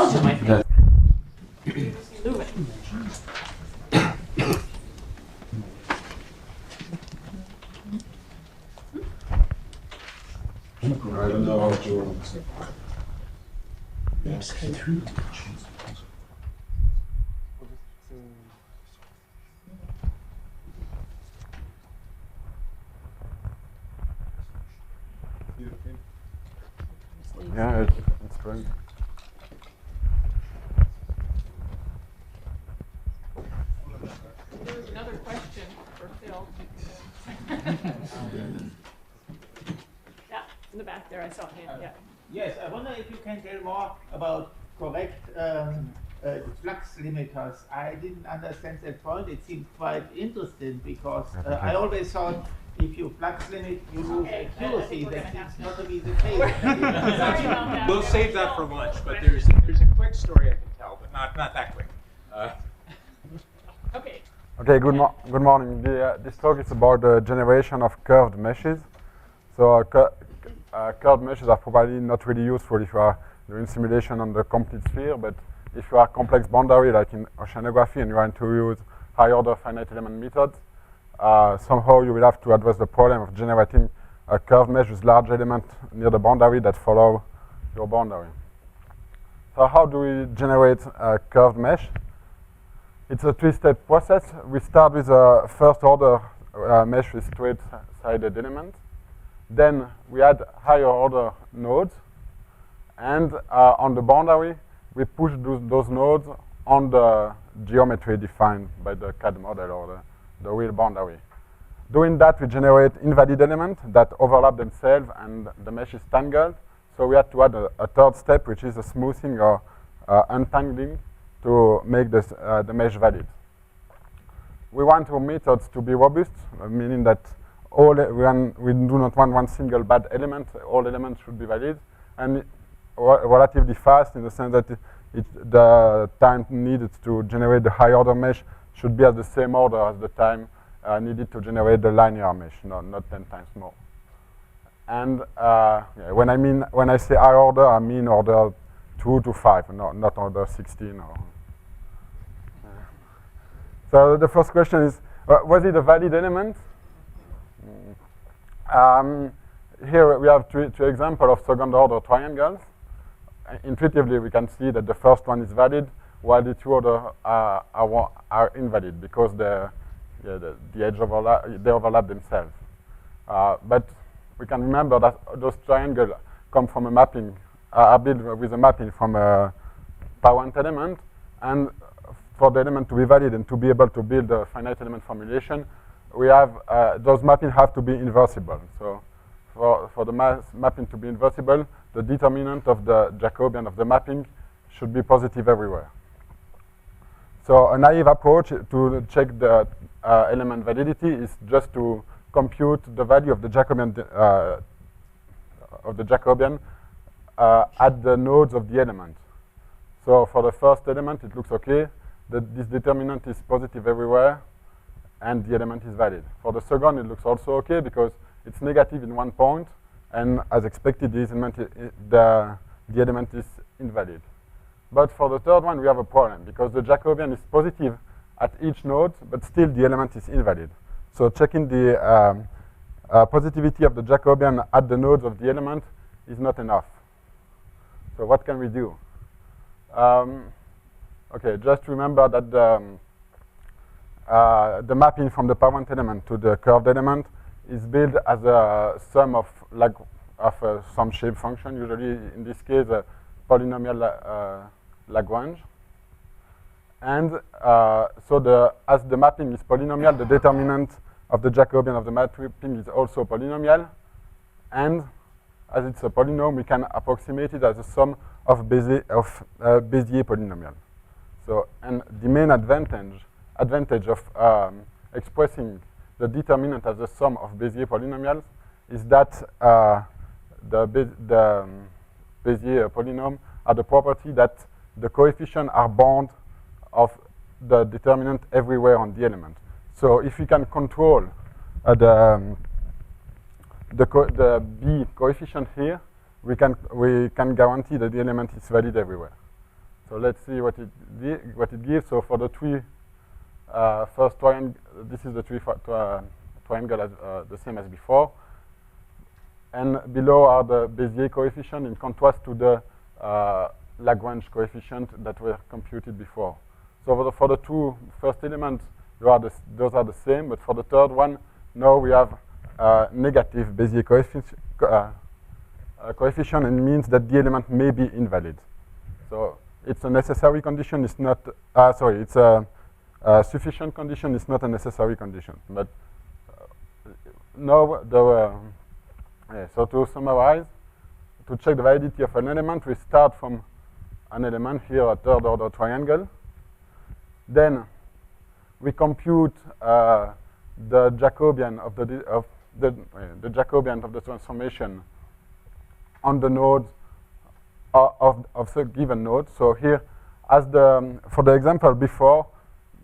Belgium, I think. Move it. I don't know how to run it. Yes. Yeah, it's great. There's another question for Phil. Yeah, in the back there, I saw a hand, yeah. Yes, I wonder if you can tell more about correct flux limiters. I didn't understand that point. It seems quite interesting because I always thought if you flux limit, you lose accuracy. That seems not to be the case. Sorry about that. We'll save that for lunch, but there's a quick story I can tell, but not that quick. Okay. Okay, good morning. This talk is about the generation of curved meshes. So curved meshes are probably not really useful if you are doing simulation on the complete sphere, but if you are complex boundary like in oceanography and you want to use high order finite element methods, somehow you will have to address the problem of generating a curved mesh with large elements near the boundary that follow your boundary. So how do we generate a curved mesh? It's a three-step process. We start with a first order mesh with straight-sided elements. Then we add higher order nodes. And on the boundary, we push those nodes on the geometry defined by the CAD model or the real boundary. Doing that, we generate invalid elements that overlap themselves and the mesh is tangled. So we have to add a third step, which is a smoothing or untangling to make the mesh valid. We want our methods to be robust, meaning that we do not want one single bad element. All elements should be valid, and relatively fast in the sense that the time needed to generate the high order mesh should be at the same order as the time needed to generate the linear mesh, not 10 times more. And yeah, when I say high order, I mean order 2 to 5, not order 16. So the first question is, was it a valid element? Here we have two examples of second order triangles. Intuitively, we can see that the first one is valid, while the two other are invalid because the edge overlap themselves. But we can remember that those triangles come from a mapping, are built with a mapping from a parent element, and for the element to be valid and to be able to build a finite element formulation, we have those mappings have to be inversible. So for the mapping to be inversible, the determinant of the Jacobian of the mapping should be positive everywhere. So a naive approach to check the element validity is just to compute the value of the Jacobian at the nodes of the element. So for the first element, it looks okay. This determinant is positive everywhere, and the element is valid. For the second, it looks also okay because it's negative in one point, and as expected, the element is invalid. But for the third one, we have a problem because the Jacobian is positive at each node, but still the element is invalid. So checking the positivity of the Jacobian at the nodes of the element is not enough. So what can we do? Okay, just remember that the mapping from the parent element to the curved element is built as a sum of some shape function, usually in this case a polynomial Lagrange. And so as the mapping is polynomial, the determinant of the Jacobian of the mapping is also polynomial. And as it's a polynomial, we can approximate it as a sum of Bézier polynomial. So, and the main advantage of expressing the determinant as a sum of Bézier polynomials is that the Bézier polynomial are the property that the coefficients are bound of the determinant everywhere on the element. So if we can control the B coefficient here, we can guarantee that the element is valid everywhere. So let's see what it gives. So for the three first triangle, this is the triangle as, the same as before. And below are the Bézier coefficient in contrast to the Lagrange coefficient that were computed before. So for the two first elements, those are the same, but for the third one, now we have negative Bézier coefficient, and it means that the element may be invalid. So it's a necessary condition. It's not. It's a sufficient condition. It's not a necessary condition. But now so to summarize, to check the validity of an element, we start from an element here, a third order triangle. Then we compute the Jacobian of the Jacobian of the transformation on the nodes of the given node. So here, for the example before,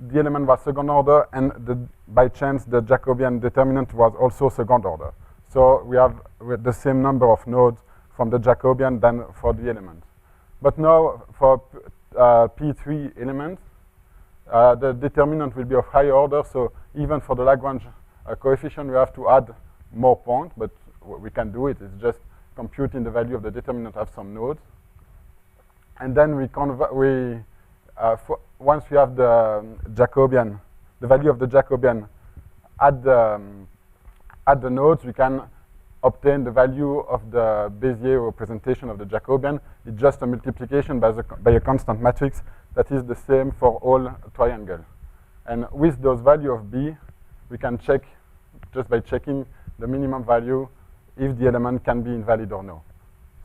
the element was second order, and by chance the Jacobian determinant was also second order. So we have the same number of nodes from the Jacobian than for the element. But now for P3 element, the determinant will be of higher order. So even for the Lagrange coefficient, we have to add more points, but we can do it. It's just computing the value of the determinant of some nodes. And then once we have the Jacobian, the value of the Jacobian at the nodes, we can obtain the value of the Bézier representation of the Jacobian. It's just a multiplication by a constant matrix that is the same for all triangles. And with those value of B, we can check, just by checking the minimum value, if the element can be invalid or no.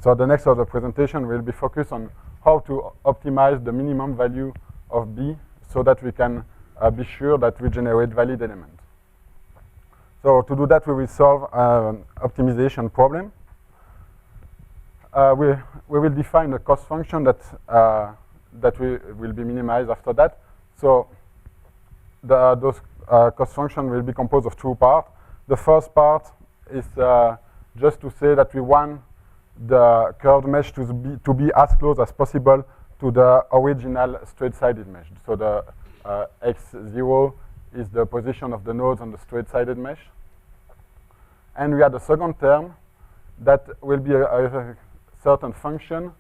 So the next order presentation will be focused on how to optimize the minimum value of B so that we can be sure that we generate valid elements. So to do that, we will solve an optimization problem. We will define a cost function that will be minimized after that. So those cost function will be composed of two parts. The first part is just to say that we want the curved mesh to be as close as possible to the original straight-sided mesh. So the x0 is the position of the nodes on the straight-sided mesh. And we have the second term that will be a certain function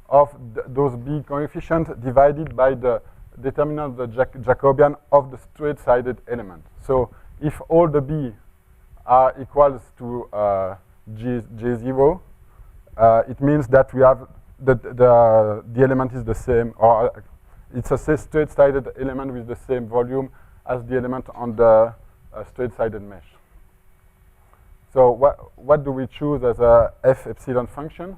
of those B coefficients divided by the determinant of the Jacobian of the straight-sided element. So if all the B are equals to J0, it means that we have the element is the same, or it's a straight-sided element with the same volume as the element on the straight-sided mesh. So what do we choose as a f epsilon function?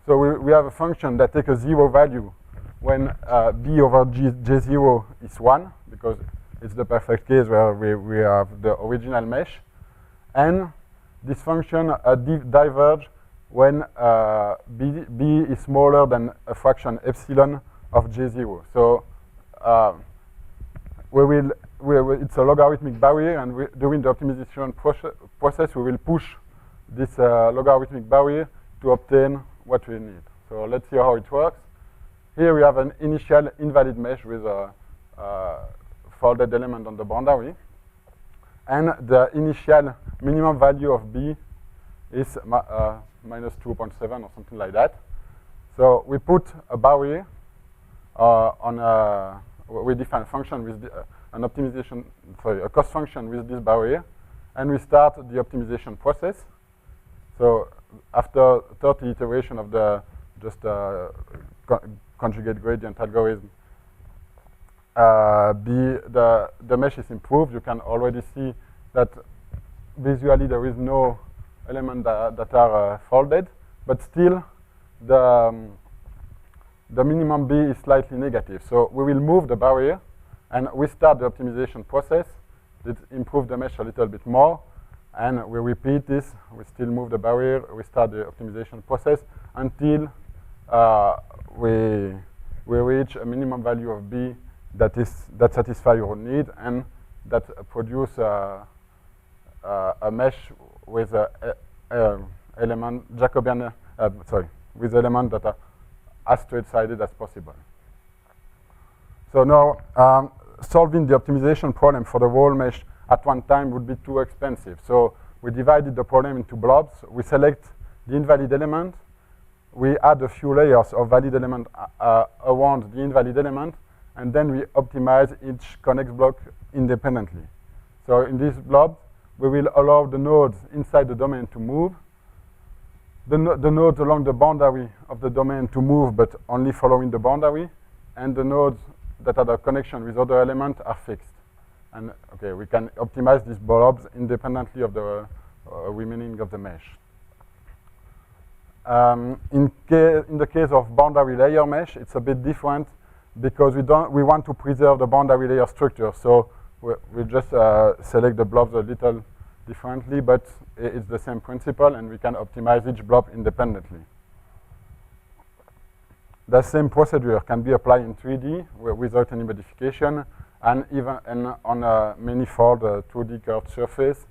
So we have a function that takes a 0 value when B over J0 is 1, because it's the perfect case where we have the original mesh. And this function diverge when B is smaller than a fraction epsilon of J0. So it's a logarithmic barrier, and during the optimization process, we will push this logarithmic barrier to obtain what we need. So let's see how it works. Here we have an initial invalid mesh with a folded element on the boundary. And the initial minimum value of B is minus 2.7 or something like that. So we put a barrier we define a function with a cost function with this barrier, and we start the optimization process. So after 30 iteration of the conjugate gradient algorithm, the mesh is improved. You can already see that visually there is no element that are folded, but still the minimum B is slightly negative. So we will move the barrier, and we start the optimization process. It improve the mesh a little bit more, and we repeat this. We still move the barrier. We start the optimization process until we reach a minimum value of B that satisfies your need and that produce a mesh with element Jacobian with element that are as straight-sided as possible. So now, solving the optimization problem for the whole mesh at one time would be too expensive. So we divided the problem into blobs. We select the invalid element. We add a few layers of valid element around the invalid element, and then we optimize each connex block independently. So in this blob, we will allow the nodes inside the domain to move, the nodes along the boundary of the domain to move, but only following the boundary, and the nodes that have a connection with other elements are fixed. And okay, we can optimize these blobs independently of the remaining of the mesh. In the case of boundary layer mesh, it's a bit different because we want to preserve the boundary layer structure. So we just select the blobs a little differently, but it's the same principle, and we can optimize each blob independently. The same procedure can be applied in 3D without any modification, and even on a manifold 2D curved surface.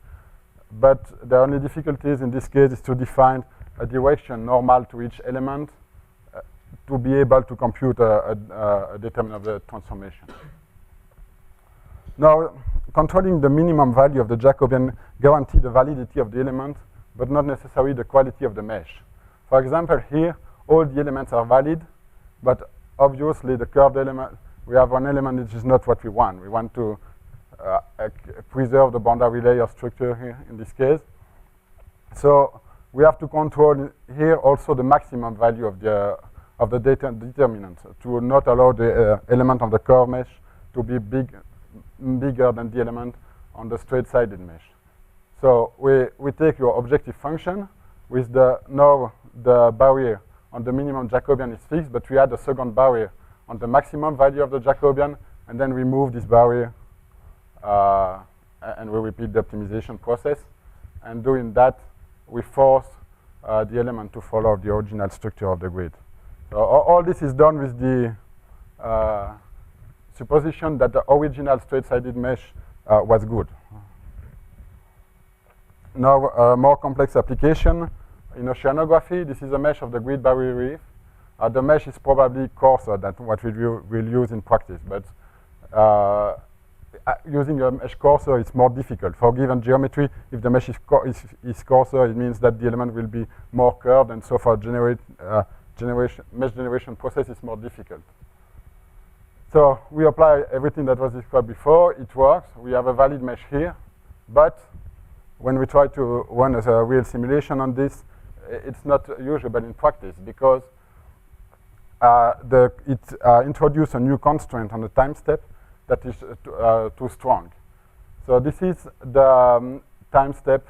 But the only difficulties in this case is to define a direction normal to each element to be able to compute a determinant of the transformation. Now, controlling the minimum value of the Jacobian guarantees the validity of the element, but not necessarily the quality of the mesh. For example, here, all the elements are valid, but obviously the curved element, we have one element which is not what we want. We want to preserve the boundary layer structure here in this case. So we have to control here also the maximum value of the determinant to not allow the element of the curved mesh to be bigger than the element on the straight-sided mesh. So we take your objective function with now the barrier on the minimum Jacobian is fixed, but we add a second barrier on the maximum value of the Jacobian, and then we move this barrier and we repeat the optimization process. And doing that, we force the element to follow the original structure of the grid. So all this is done with the supposition that the original straight-sided mesh was good. Now, a more complex application in oceanography. This is a mesh of the grid barrier reef. The mesh is probably coarser than what we will use in practice, but using a mesh coarser is more difficult. For given geometry, if the mesh is coarser, it means that the element will be more curved, and so for mesh generation process is more difficult. So we apply everything that was described before. It works. We have a valid mesh here, but when we try to run as a real simulation on this, it's not usable in practice because it introduces a new constraint on the time step that is too strong. So this is the time step,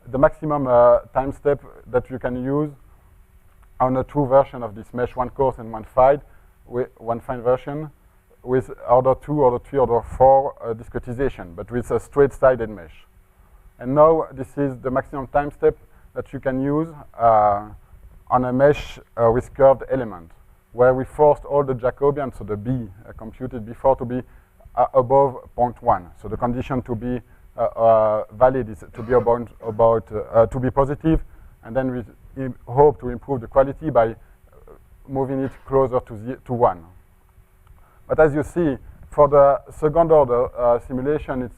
the maximum time step that you can use on a true version of this mesh, one coarse and one fine version, with order 2, order 3, order 4 discretization, but with a straight-sided mesh. And now this is the maximum time step that you can use on a mesh with curved element, where we forced all the Jacobians, so the B computed before, to be above 0.1. So the condition to be valid is to be to be positive, and then we hope to improve the quality by moving it closer to 1. But as you see, for the second order simulation, it's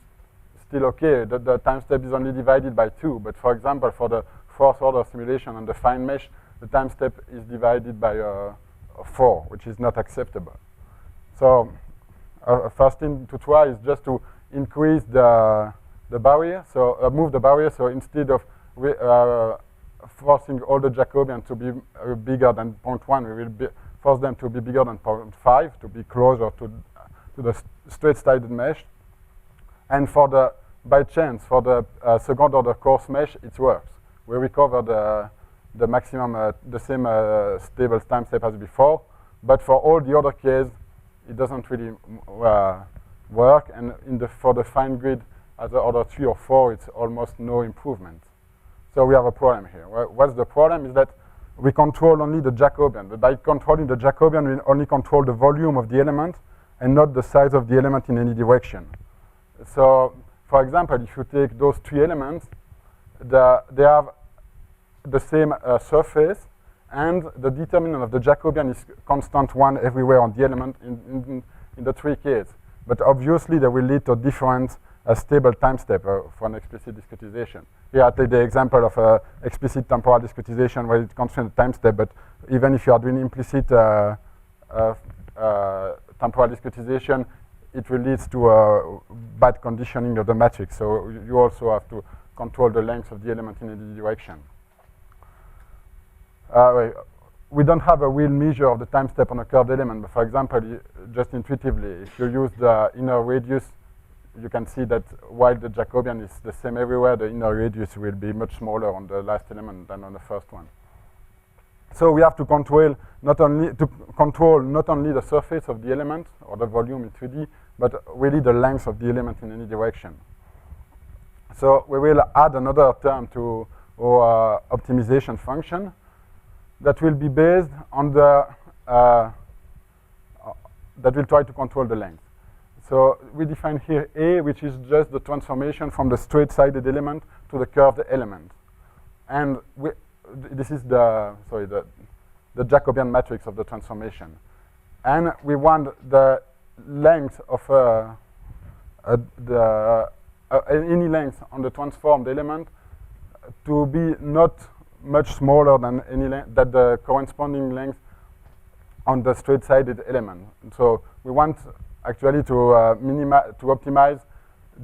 still okay. The time step is only divided by 2. But for example, for the fourth order simulation on the fine mesh, the time step is divided by 4, which is not acceptable. So first thing to try is just to increase the barrier, so move the barrier. So instead of forcing all the Jacobians to be bigger than 0.1, we will force them to be bigger than 0.5, to be closer to the straight-sided mesh. And by chance, for the second order coarse mesh, it works. We recover the maximum, the same stable time step as before. But for all the other cases, it doesn't really work. And for the fine grid, as order 3 or 4, it's almost no improvement. So we have a problem here. What's the problem is that we control only the Jacobian. But by controlling the Jacobian, we only control the volume of the element and not the size of the element in any direction. So, for example, if you take those 3 elements, they have the same surface, and the determinant of the Jacobian is constant 1 everywhere on the element, in the three cases. But obviously, they will lead to different stable time step for an explicit discretization. Here I take the example of explicit temporal discretization where it constrains the time step, but even if you are doing implicit temporal discretization, it will lead to bad conditioning of the matrix. So you also have to control the length of the element in any direction. We don't have a real measure of the time step on a curved element, but for example, just intuitively, if you use the inner radius, you can see that while the Jacobian is the same everywhere, the inner radius will be much smaller on the last element than on the first one. So we have to control not only the surface of the element or the volume in 3D, but really the length of the element in any direction. So we will add another term to our optimization function that will be based on the that will try to control the length. So we define here A, which is just the transformation from the straight-sided element to the curved element, and this is the Jacobian matrix of the transformation, and we want the length of any length on the transformed element to be not much smaller than that the corresponding length on the straight-sided element. So we want actually to optimize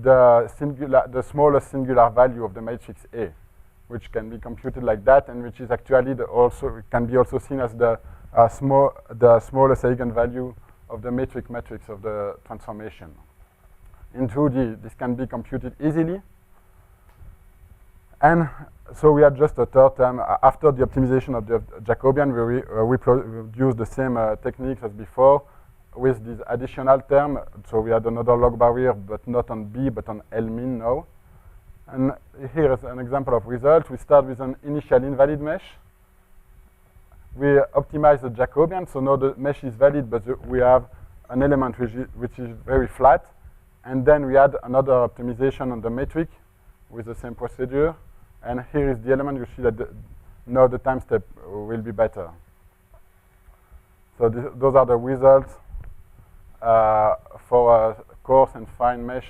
the smallest singular value of the matrix A, which can be computed like that, and which is actually can be also seen as the smallest eigenvalue of the metric matrix of the transformation. In 2D, this can be computed easily. And so we had just a third term. After the optimization of the Jacobian, we use the same techniques as before with this additional term. So we had another log barrier, but not on B, but on L min now. And here is an example of result. We start with an initial invalid mesh. We optimize the Jacobian, so now the mesh is valid, but we have an element which is very flat. And then we add another optimization on the metric with the same procedure. And here is the element. You see that now the time step will be better. So those are the results for a coarse and fine mesh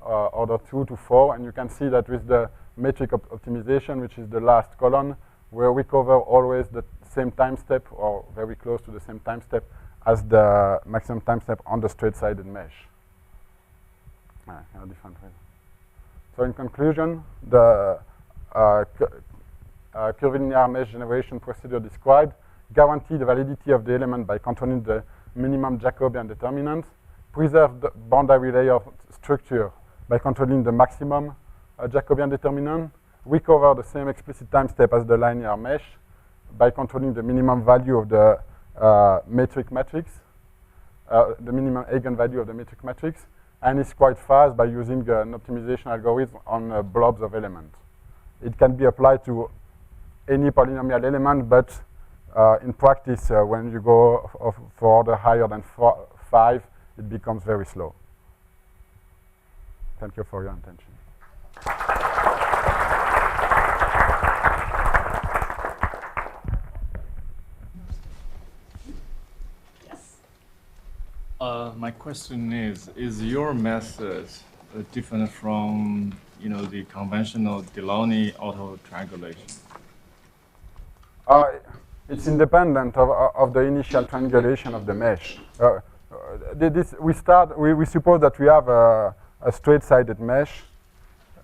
order 2 to 4. And you can see that with the metric optimization, which is the last column, where we cover always the same time step or very close to the same time step as the maximum time step on the straight-sided mesh. So in conclusion, the curvilinear mesh generation procedure described guarantee the validity of the element by controlling the minimum Jacobian determinant, preserve the boundary layer structure by controlling the maximum Jacobian determinant, recover the same explicit time step as the linear mesh by controlling the minimum value of the metric matrix, the minimum eigenvalue of the metric matrix, and it's quite fast by using an optimization algorithm on blobs of elements. It can be applied to any polynomial element, but in practice, when you go for order higher than 5, it becomes very slow. Thank you for your attention. Yes. My question is your method different from the conventional Delaunay auto triangulation? It's independent of the initial triangulation of the mesh. We suppose that we have a straight-sided mesh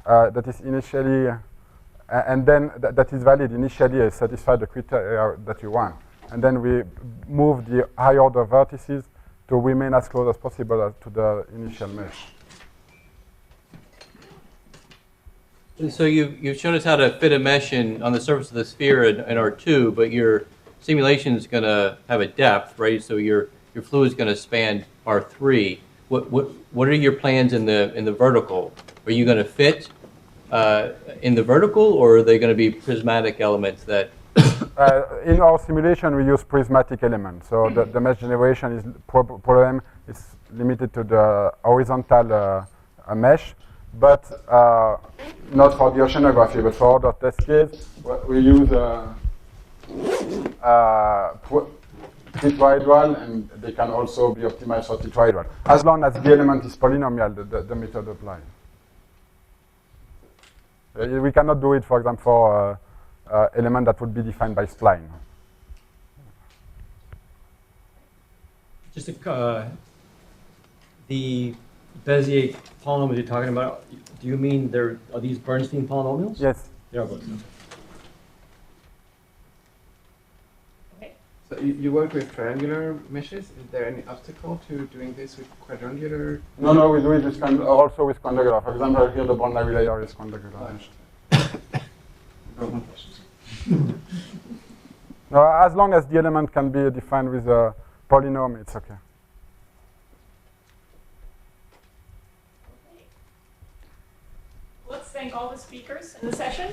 that is initially, and then that is valid initially and satisfy the criteria that you want. And then we move the high order vertices to remain as close as possible to the initial mesh. So you've shown us how to fit a mesh on the surface of the sphere in R2, but your simulation is going to have a depth, right? So your fluid is going to span R3. What are your plans in the vertical? Are you going to fit in the vertical, or are they going to be prismatic elements that? In our simulation, we use prismatic elements. So the mesh generation problem is limited to the horizontal mesh. But not for the oceanography, but for other test cases, we use tetrahedral, and they can also be optimized for tetrahedral. As long as the element is polynomial, the method applies. We cannot do it, for example, for element that would be defined by spline. Just the Bezier polynomials you're talking about, do you mean are these Bernstein polynomials? Yes. They are Bernstein. Okay. So you work with triangular meshes. Is there any obstacle to doing this with quadrangular? No, we do it with also with quadrangular. For example, here the boundary layer is quadrangular. No, as long as the element can be defined with a polynomial, it's okay. Let's thank all the speakers in the session.